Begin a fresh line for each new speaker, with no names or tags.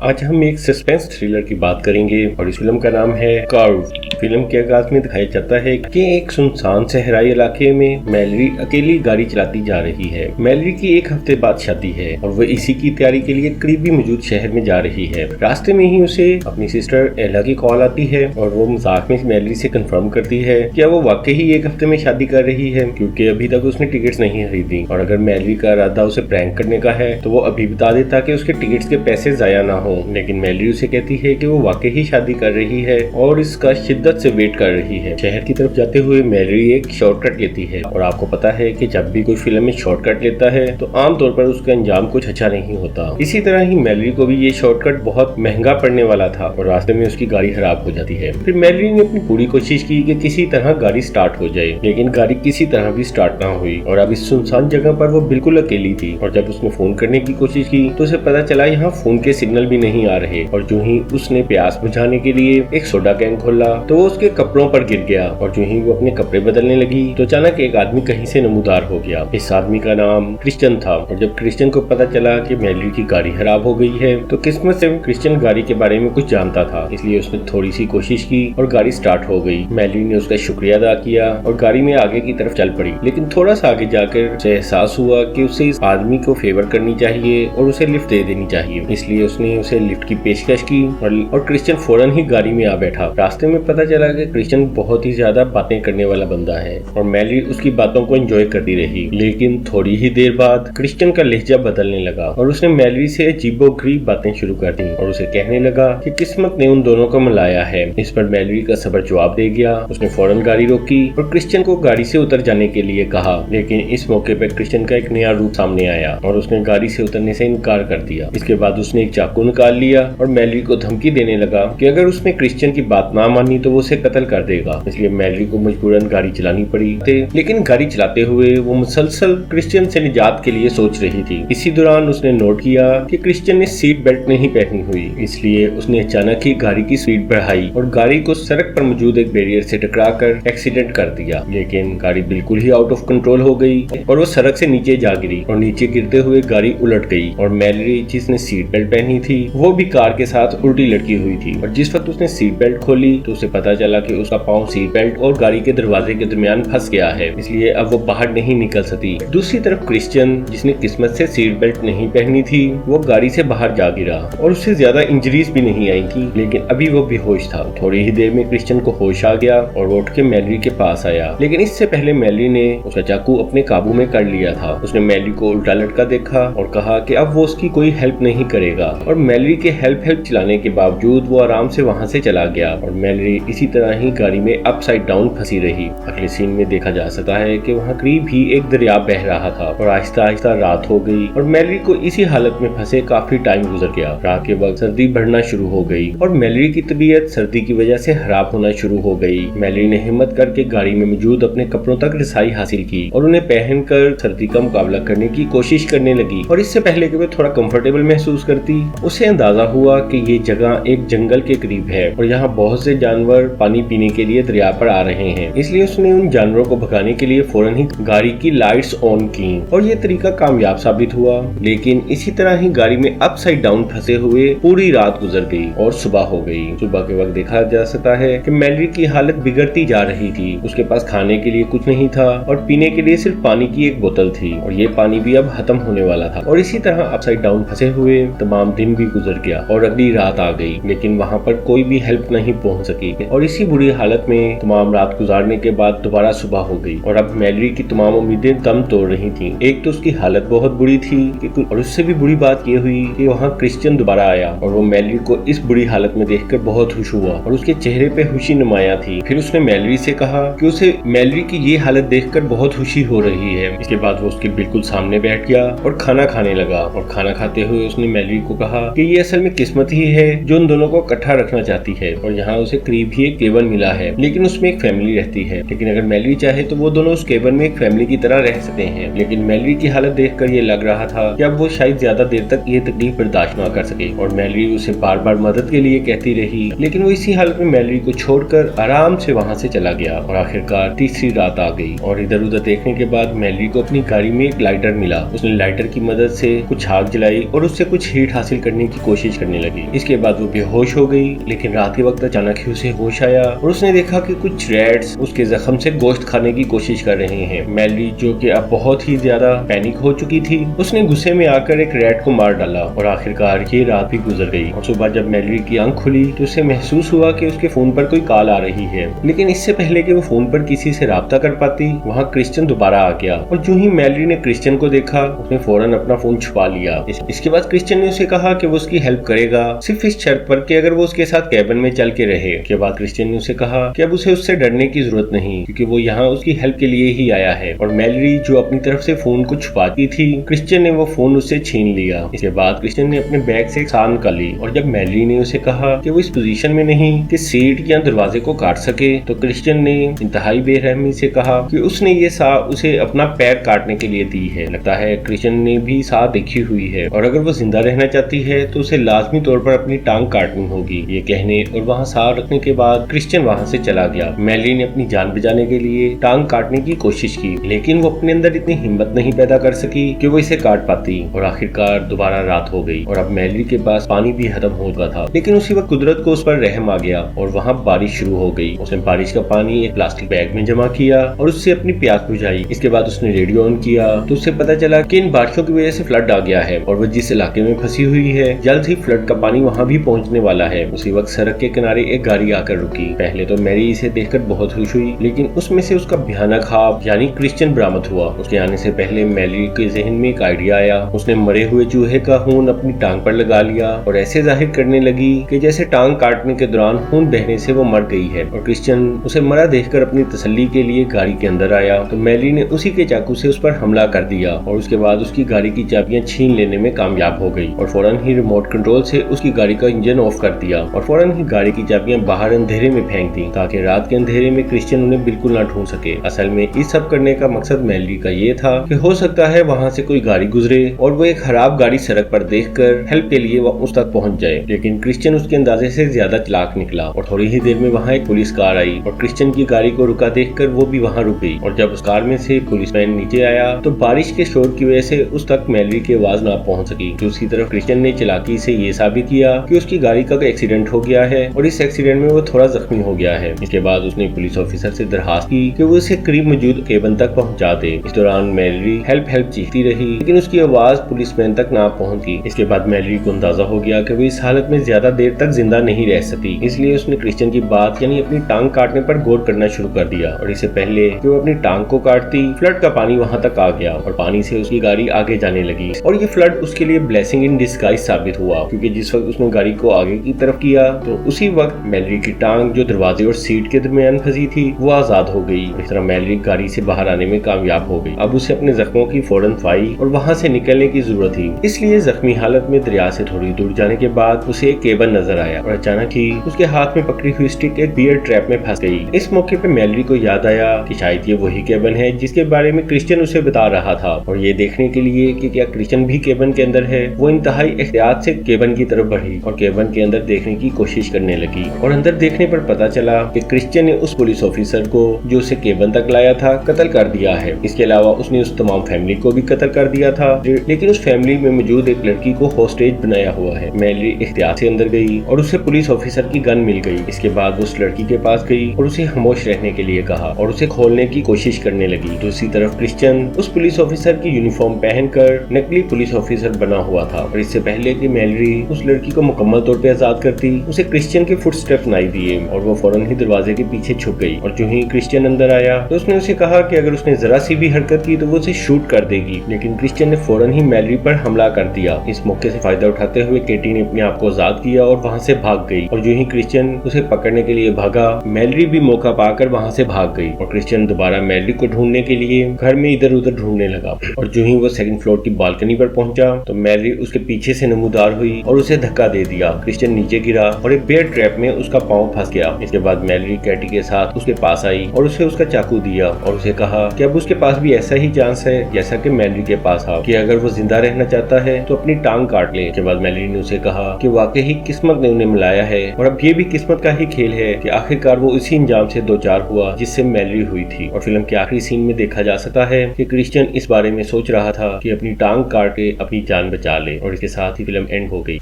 आज हम एक सस्पेंस थ्रिलर की बात करेंगे और इस फिल्म का नाम है कर्व। फिल्म के आगाज में दिखाया जाता है कि एक सुनसान सहराई इलाके में मैलरी अकेली गाड़ी चलाती जा रही है। मैलरी की एक हफ्ते बाद शादी है और वह इसी की तैयारी के लिए करीबी मौजूद शहर में जा रही है। रास्ते में ही उसे अपनी सिस्टर एला की कॉल आती है और वो मजाक में मैलरी से कंफर्म करती है कि वो वाकई ही एक हफ्ते में शादी कर रही है, क्योंकि अभी तक उसने टिकट्स नहीं खरीदी और अगर मैलरी का इरादा उसे प्रैंक करने का है तो वो अभी बता दे ताकि उसके टिकट्स के पैसे जाया ना हो। लेकिन मैलरी उसे कहती है कि वो वाकई ही शादी कर रही है और इसका शिद्दत से वेट कर रही है। शहर की तरफ जाते हुए मैलरी एक शॉर्टकट लेती है और आपको पता है कि जब भी कोई फिल्म में शॉर्टकट लेता है तो आमतौर पर उसका अंजाम कुछ अच्छा नहीं होता। इसी तरह ही मैलरी को भी ये शॉर्टकट बहुत महंगा पड़ने वाला था और रास्ते में उसकी गाड़ी खराब हो जाती है। फिर मैलरी ने अपनी पूरी कोशिश की कि किसी तरह गाड़ी स्टार्ट हो जाए, लेकिन गाड़ी किसी तरह भी स्टार्ट ना हुई और अब इस सुनसान जगह पर वो बिल्कुल अकेली थी। और जब उसने फोन करने की कोशिश की तो उसे पता चला यहाँ फोन के सिग्नल भी नहीं आ रहे और जो ही उसने प्यास बुझाने के लिए एक सोडा कैन खोला तो वो उसके कपड़ों पर गिर गया और जो ही वो अपने कपड़े बदलने लगी तो अचानक एक आदमी कहीं से नमूदार हो गया। इस आदमी का नाम क्रिश्चियन था और जब क्रिश्चियन को पता चला कि मैलरी की गाड़ी खराब हो गई है तो किस्मत से क्रिश्चियन गाड़ी के बारे में कुछ जानता था, इसलिए उसने थोड़ी सी कोशिश की और गाड़ी स्टार्ट हो गई। मैलरी ने उसका शुक्रिया अदा किया और गाड़ी में आगे की तरफ चल पड़ी, लेकिन थोड़ा सा आगे जाकर उसे एहसास हुआ कि उसे इस आदमी को फेवर करनी चाहिए और उसे लिफ्ट दे देनी चाहिए, इसलिए उसने उसे लिफ्ट की पेशकश की और क्रिश्चियन फौरन ही गाड़ी में आ बैठा। रास्ते में पता चला कि क्रिश्चियन बहुत ही ज्यादा बातें करने वाला बंदा है और मैलरी उसकी बातों को एंजॉय करती रही। लेकिन थोड़ी ही देर बाद क्रिश्चियन का लहजा बदलने लगा और उसने मैलरी से अजीबोगरीब बातें शुरू कर दी और उसे कहने लगा कि किस्मत ने उन दोनों को मिलाया है। इस पर मैलरी का सब्र जवाब दे गया। उसने फौरन गाड़ी रोकी और क्रिश्चियन को गाड़ी से उतर जाने के लिए कहा, लेकिन इस मौके पर क्रिश्चियन का एक नया रूप सामने आया और उसने गाड़ी से उतरने से इनकार कर दिया। इसके बाद उसने एक चाकू निकाल लिया और मैलरी को धमकी देने लगा कि अगर उसने क्रिश्चियन की बात ना मानी तो वो उसे कत्ल कर देगा। इसलिए मैलरी को मजबूरन गाड़ी चलानी पड़ी, लेकिन गाड़ी चलाते हुए वो मुसलसल क्रिश्चियन से निजात के लिए सोच रही थी। इसी दौरान उसने नोट किया कि क्रिश्चियन ने सीट बेल्ट नहीं पहनी हुई, इसलिए उसने अचानक ही गाड़ी की स्पीड बढ़ाई और गाड़ी को सड़क पर मौजूद एक बैरियर से टकराकर एक्सीडेंट कर दिया। लेकिन गाड़ी बिल्कुल ही आउट ऑफ कंट्रोल हो गई और वो सड़क से नीचे जा गिरी और नीचे गिरते हुए गाड़ी उलट गई और मैलरी जिसने सीट बेल्ट पहनी थी वो भी कार के साथ उल्टी लटकी हुई थी और जिस वक्त उसने सीट बेल्ट खोली तो उसे पता चला कि उसका पाँव सीट बेल्ट और गाड़ी के दरवाजे के दरमियान फंस गया है, इसलिए अब वो बाहर नहीं निकल सकती। दूसरी तरफ क्रिश्चियन जिसने किस्मत से सीट बेल्ट नहीं पहनी थी वो गाड़ी से बाहर जा गिरा और उससे ज्यादा इंजरीज भी नहीं आई थी, लेकिन अभी वो बेहोश था। थोड़ी ही देर में क्रिश्चियन को होश आ गया और वो उठ के मैलरी के पास आया, लेकिन इससे पहले मैलरी ने उसका चाकू अपने काबू में कर लिया था। उसने मैलरी को उल्टा लटका देखा और कहा कि अब वो उसकी कोई हेल्प नहीं करेगा और मैलरी के हेल्प चलाने के बावजूद वो आराम से वहाँ से चला गया और मैलरी इसी तरह ही गाड़ी में अपसाइड डाउन फंसी रही। अगले सीन में देखा जा सकता है कि वहाँ करीब ही एक दरिया बह रहा था और आहिस्ता आहिस्ता रात हो गई और मैलरी को इसी हालत में फंसे काफी टाइम गुजर गया। रात के वक्त सर्दी बढ़ना शुरू हो गई और मैलरी की तबीयत सर्दी की वजह से खराब होना शुरू हो गई। मैलरी ने हिम्मत करके गाड़ी में मौजूद अपने कपड़ों तक रसाई हासिल की और उन्हें पहनकर सर्दी का मुकाबला करने की कोशिश करने लगी और इससे पहले कि वे थोड़ा कंफर्टेबल महसूस करती उसे अंदाजा हुआ कि ये जगह एक जंगल के करीब है और यहाँ बहुत से जानवर पानी पीने के लिए दरिया पर आ रहे हैं, इसलिए उसने उन जानवरों को भगाने के लिए फौरन ही गाड़ी की लाइट्स ऑन की और ये तरीका कामयाब साबित हुआ। लेकिन इसी तरह ही गाड़ी में अपसाइड डाउन फंसे हुए पूरी रात गुजर गई और सुबह हो गई। सुबह के वक्त देखा जा सकता है कि मैलरी की हालत बिगड़ती जा रही थी। उसके पास खाने के लिए कुछ नहीं था और पीने के लिए सिर्फ पानी की एक बोतल थी और ये पानी भी अब खत्म होने वाला था और इसी तरह अपसाइड डाउन फंसे हुए तमाम दिन भी गुजर गया और अगली रात आ गई, लेकिन वहाँ पर कोई भी हेल्प नहीं पहुँच सकी और इसी बुरी हालत में तमाम रात गुजारने के बाद दोबारा सुबह हो गई और अब मैलरी की तमाम उम्मीदें दम तोड़ रही थीं। एक तो उसकी हालत बहुत बुरी थी और उससे भी बुरी बात ये हुई कि वहाँ क्रिश्चियन दोबारा आया और वो मैलरी को इस बुरी हालत में देखकर बहुत खुश हुआ और उसके चेहरे पे खुशी नुमाया थी। फिर उसने मैलरी से कहा कि उसे मैलरी की ये हालत देखकर बहुत खुशी हो रही है। इसके बाद वो उसके बिल्कुल सामने बैठ गया और खाना खाने लगा और खाना खाते हुए उसने मैलरी को कहा कि ये असल में किस्मत ही है जो उन दोनों को इकट्ठा रखना चाहती है और यहाँ उसे करीब ही एक केबन मिला है, लेकिन उसमें एक फैमिली रहती है। लेकिन अगर मैलरी चाहे तो वो दोनों उस केबन में एक फैमिली की तरह रह सकते हैं। लेकिन मैलरी की हालत देखकर ये लग रहा था कि अब वो शायद ज्यादा देर तक ये तकलीफ बर्दाश्त ना कर सके, और मैलरी उसे बार बार मदद के लिए कहती रही। लेकिन वो इसी हालत में मैलरी को छोड़कर आराम से वहाँ से चला गया। और आखिरकार तीसरी रात आ गई और इधर उधर देखने के बाद मैलरी को अपनी गाड़ी में एक लाइटर मिला। उसने लाइटर की मदद से कुछ आग जलाई और उससे कुछ हीट हासिल करने की कोशिश करने लगी। इसके बाद वो बेहोश हो गई, लेकिन रात के वक्त अचानक ही उसे होश आया और उसने देखा कि कुछ रैट्स उसके जख्म से गोश्त खाने की कोशिश कर रहे हैं। मैलरी जो कि अब बहुत ही ज्यादा पैनिक हो चुकी थी, उसने गुस्से में आकर एक रैट को मार डाला और आखिरकार ये रात भी गुजर गई। और सुबह जब मैलरी की आंख खुली तो उसे महसूस हुआ कि उसके फोन पर कोई कॉल आ रही है। लेकिन इससे पहले कि वो फोन पर किसी से राब्ता कर पाती, वहाँ क्रिश्चियन दोबारा आ गया। और जो ही मैलरी ने क्रिश्चियन को देखा, उसने फौरन अपना फोन छुपा लिया। इसके बाद क्रिश्चियन ने उसे कहा कि वो उसकी हेल्प करेगा, सिर्फ इस शर्त पर कि अगर वो उसके साथ कैबिन में चल के रहे। के बाद क्रिश्चियन ने उसे कहा कि अब उसे उससे डरने की जरूरत नहीं, क्योंकि वो यहाँ उसकी हेल्प के लिए ही आया है। और मैलरी जो अपनी तरफ से फोन को छुपाती थी, क्रिश्चियन ने वो फोन उससे छीन लिया। इसके बाद क्रिश्चियन ने अपने बैग से एक साग निकाली और जब मैलरी ने उसे कहा कि वो इस पोजीशन में नहीं कि सीट या दरवाजे को काट सके, तो क्रिश्चियन ने इंतहाई बेरहमी से कहा कि उसने ये साग उसे अपना पैर काटने के लिए दी है। लगता है क्रिश्चियन ने भी साग देखी हुई है और अगर वो जिंदा रहना चाहती है तो उसे लाजमी तौर पर अपनी टांग काटनी होगी। ये कहने और वहाँ साग रखने के बाद क्रिश्चियन वहाँ से चला गया। मैलरी ने अपनी जान बचाने के लिए टांग काटने की कोशिश की, लेकिन वो अपने अंदर इतनी हिम्मत नहीं पैदा कर सकी कि वो इसे काट पाती। और आखिरकार दोबारा रात हो गई और अब मैलरी के पास पानी भी खत्म हो चुका था। लेकिन उसी वक्त कुदरत को उस पर रहम आ गया और वहाँ बारिश शुरू हो गई। उसने बारिश का पानी एक प्लास्टिक बैग में जमा किया और उससे अपनी प्यास बुझाई। इसके बाद उसने रेडियो ऑन किया तो उससे पता चला कि इन बारिशों की वजह से फ्लड आ गया है और वो जिस इलाके में फंसी हुई है जल्द ही फ्लड का पानी वहाँ भी पहुँचने वाला है। उसी वक्त सड़क के किनारे एक गाड़ी आकर रुकी। पहले तो मैरी इसे देखकर बहुत खुश हुई, लेकिन उसमें से उसका भयानक ख्वाब यानी क्रिश्चियन बरामद हुआ। उसके आने से पहले मैरी के जहन में एक आइडिया आया। उसने मरे हुए चूहे का खून अपनी टांग पर लगा लिया और ऐसे जाहिर करने लगी कि जैसे टांग काटने के दौरान खून बहने से वो मर गई है। और क्रिश्चियन उसे मरा देखकर अपनी तसल्ली के लिए गाड़ी के अंदर आया तो मैरी ने उसी के चाकू से उस पर हमला कर दिया और उसके बाद उसकी गाड़ी की चाबियां छीन लेने में कामयाब हो गई और फौरन ही रिमोट कंट्रोल से उसकी गाड़ी का इंजन ऑफ कर दिया और फौरन ही गाड़ी की चाबियां बाहर अंधेरे में फेंक दी ताकि रात के अंधेरे में क्रिश्चियन उन्हें बिल्कुल ना ढूंढ सके। असल में इस सब करने का मकसद मैलरी का ये था कि हो सकता है वहाँ से कोई गाड़ी गुजरे और वो एक खराब गाड़ी सड़क पर देखकर हेल्प के लिए उस तक पहुँच जाए। लेकिन क्रिश्चियन उसके अंदाजे से ज्यादा चालाक निकला और थोड़ी ही देर में वहाँ एक पुलिस कार आई और क्रिश्चियन की गाड़ी को रुका देखकर वो भी वहाँ रुक गई। और जब उस कार में से पुलिसमैन नीचे आया तो बारिश के शोर की वजह से उस तक मैलरी की आवाज ना पहुँच सकी। दूसरी तरफ क्रिश्चियन ने चालाकी से ये साबित किया कि उसकी गाड़ी का एक्सीडेंट हो गया है और इस एक्सीडेंट में वो थोड़ा जख्मी हो गया है। इसके बाद उसने पुलिस ऑफिसर से दरखास्त की कि वो उसे करीब मौजूद केबन तक पहुंचा दे। इस दौरान मैलरी हेल्प चीखती रही, लेकिन उसकी आवाज पुलिसमैन तक ना पहुंची। इसके बाद मैलरी को अंदाजा हो गया कि वो इस हालत में ज्यादा देर तक जिंदा नहीं रह सकती, इसलिए उसने क्रिश्चियन की बात यानी अपनी टांग काटने पर गौर करना शुरू कर दिया। और इससे पहले कि वो अपनी टांग को काटती, फ्लड का पानी वहाँ तक आ गया और पानी से उसकी गाड़ी आगे जाने लगी। और ये फ्लड उसके लिए ब्लेसिंग इन डिस्गाइज साबित हुआ, क्योंकि जिस वक्त उसने गाड़ी को आगे की तरफ किया तो उसी वक्त मैलरी की टांग जो दरवाजे और सीट के दरमियान फंसी थी वो आजाद हो गई। इस तरह मैलरी गाड़ी से बाहर आने में कामयाब हो गई। अब उसे अपने जख्मों की फौरन दवाई और वहाँ से निकलने की जरूरत थी, इसलिए जख्मी हालत में दरिया से थोड़ी दूर जाने के बाद उसे एक केबल नजर आया और अचानक ही उसके हाथ में पकड़ी हुई स्टिक एक बियर ट्रैप में फंस गई। इस मौके पे मैलरी को याद आया कि शायद ये वही केबल है जिसके बारे में क्रिश्चियन उसे बता रहा था। और ये देखने के लिए कि क्या क्रिश्चियन भी केबन के अंदर है, वो इंतहाई एहतियात से केबन की तरफ बढ़ी और केबन के अंदर देखने की कोशिश करने लगी। और अंदर देखने पर पता चला कि क्रिश्चियन ने उस पुलिस ऑफिसर को जो उसे केबन तक लाया था कत्ल कर दिया है। इसके अलावा उसने उस तमाम फैमिली को भी कत्ल कर दिया था, लेकिन उस फैमिली में मौजूद एक लड़की को होस्टेज बनाया हुआ है। मैलरी एहतियात से अंदर गई और उसे पुलिस ऑफिसर की गन मिल गई। इसके बाद वो उस लड़की के पास गई और उसे खामोश रहने के लिए कहा और उसे खोलने की कोशिश करने लगी। दूसरी तरफ क्रिश्चियन उस पुलिस ऑफिसर की यूनिफॉर्म पहनकर नकली पुलिस ऑफिसर बना हुआ था। और इससे पहले कि मैलरी उस लड़की को मुकम्मल तौर पे आजाद करती, उसे क्रिश्चियन के फुटस्टेप सुनाई दिए और वो फौरन ही दरवाजे के पीछे छुप गई। और जो ही क्रिश्चियन अंदर आया तो उसने उसे कहा कि अगर उसने जरा सी भी हरकत की तो वो उसे शूट कर देगी। लेकिन क्रिश्चियन ने फौरन ही मैलरी पर हमला कर दिया। इस मौके से फायदा उठाते हुए केटी ने अपने आप को आजाद किया और वहाँ से भाग गई। और जो ही क्रिश्चियन उसे पकड़ने के लिए भागा, मैलरी भी मौका पाकर वहाँ से भाग गई और क्रिश्चियन दोबारा मैलरी को ढूंढने के लिए घर में इधर उधर ढूंढने लगा। और जो ही वो सेकंड फ्लोर की बालकनी पर पहुंचा तो मैलरी उसके पीछे से नमूदार हुई और उसे धक्का दे दिया। क्रिश्चियन नीचे गिरा और एक बेयर ट्रैप में उसका पाँव पाँव फंस गया। इसके बाद मैलरी कैटी के साथ उसके पास आई और उसे उसका चाकू दिया और उसे कहा कि अब उसके पास भी ऐसा ही चांस है जैसा कि मैलरी के पास था, कि अगर वो जिंदा रहना चाहता है तो अपनी टांग काट ले। इसके बाद मैलरी ने उसे कहा कि वाकई ही किस्मत ने उन्हें मिलाया है और अब ये भी किस्मत का ही खेल है कि आखिरकार वो इसी अंजाम से दो चार हुआ जिससे मैलरी हुई थी। और फिल्म के आखिरी सीन में देखा जा सकता है कि क्रिश्चियन इस बारे में सोच रहा था कि अपनी टांग काट के अपनी जान बचा ले और इसके साथ ही फिल्म एंड हो गई।